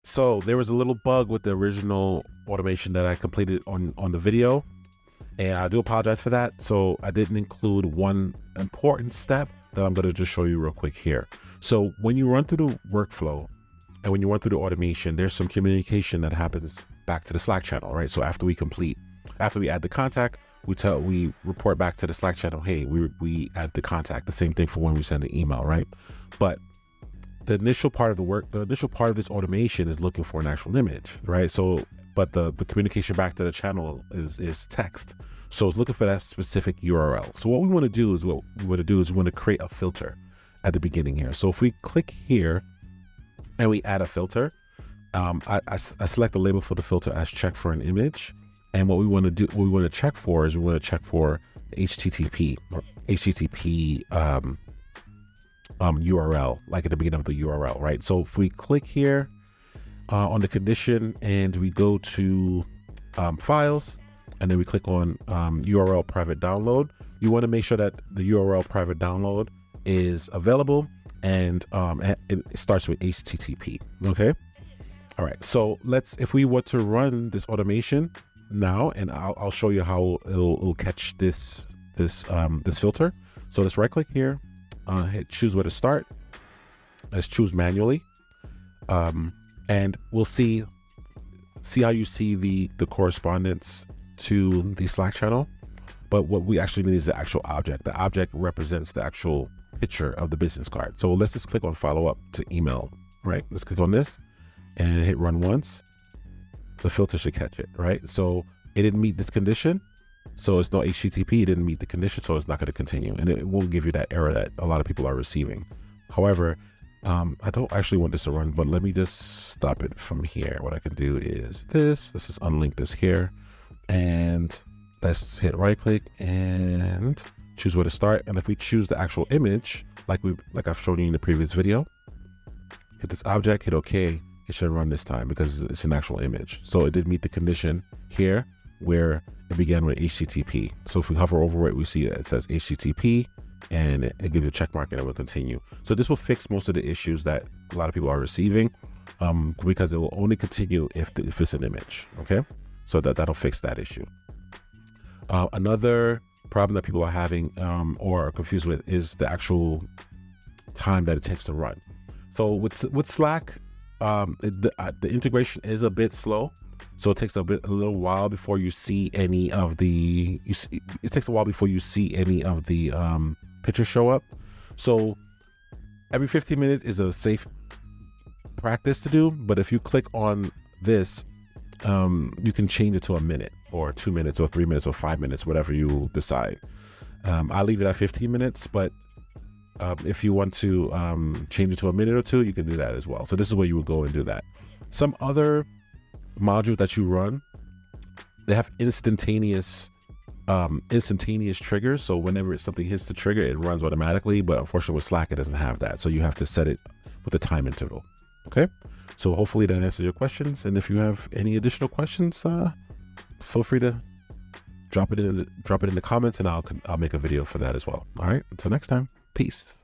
So there was a little bug with the original automation that I completed on the video, and I do apologize for that. So I didn't include one important step that I'm going to just show you real quick here. So when you run through the workflow and when you run through the automation, there's some communication that happens back to the Slack channel, right? So after we add the contact, we report back to the Slack channel, hey, we add the contact. The same thing for when we send an email, right? But the initial part of this automation is looking for an actual image, right? So, but the communication back to the channel is text. So it's looking for that specific URL. So what we want to do is we want to create a filter at the beginning here. So if we click here and we add a filter, I select the label for the filter as check for an image. And what we want to check for HTTP or HTTP URL, like at the beginning of the URL, right? So if we click here on the condition and we go to files, and then we click on URL private download, you want to make sure that the URL private download is available, and it starts with HTTP. Okay. All right. So if we were to run this automation now, and I'll show you how it'll catch this filter. So let's right click here, hit choose where to start. Let's choose manually, and we'll see how you see the correspondence to the Slack channel. But what we actually need is the actual object. The object represents the actual picture of the business card. So let's just click on follow up to email, right? Let's click on this and hit run once. The filter should catch it, right? So it didn't meet this condition. So it's no HTTP, it didn't meet the condition, so it's not going to continue. And it won't give you that error that a lot of people are receiving. However, I don't actually want this to run, but let me just stop it from here. What I can do is let's just unlink this here, and let's hit right click and choose where to start. And if we choose the actual image, like I've shown you in the previous video, hit this object, hit OK, it should run this time because it's an actual image. So it did meet the condition here where it began with HTTP. So if we hover over it, we see that it says HTTP, and it gives you a check mark and it will continue. So this will fix most of the issues that a lot of people are receiving, because it will only continue if it's an image. Okay, so that'll fix that issue. Another problem that people are having or are confused with is the actual time that it takes to run. So with Slack, the integration is a bit slow. So it takes a little while before you see any of the pictures show up. So every 15 minutes is a safe practice to do. But if you click on this, you can change it to a minute or 2 minutes or 3 minutes or 5 minutes, whatever you decide. I leave it at 15 minutes, but if you want to change it to a minute or two, you can do that as well. So this is where you would go and do that. Some other module that you run, they have instantaneous triggers. So whenever something hits the trigger, it runs automatically. But unfortunately with Slack, it doesn't have that. So you have to set it with a time interval. Okay. So hopefully that answers your questions. And if you have any additional questions, feel free to drop it in the comments, and I'll make a video for that as well. All right. Until next time. Peace.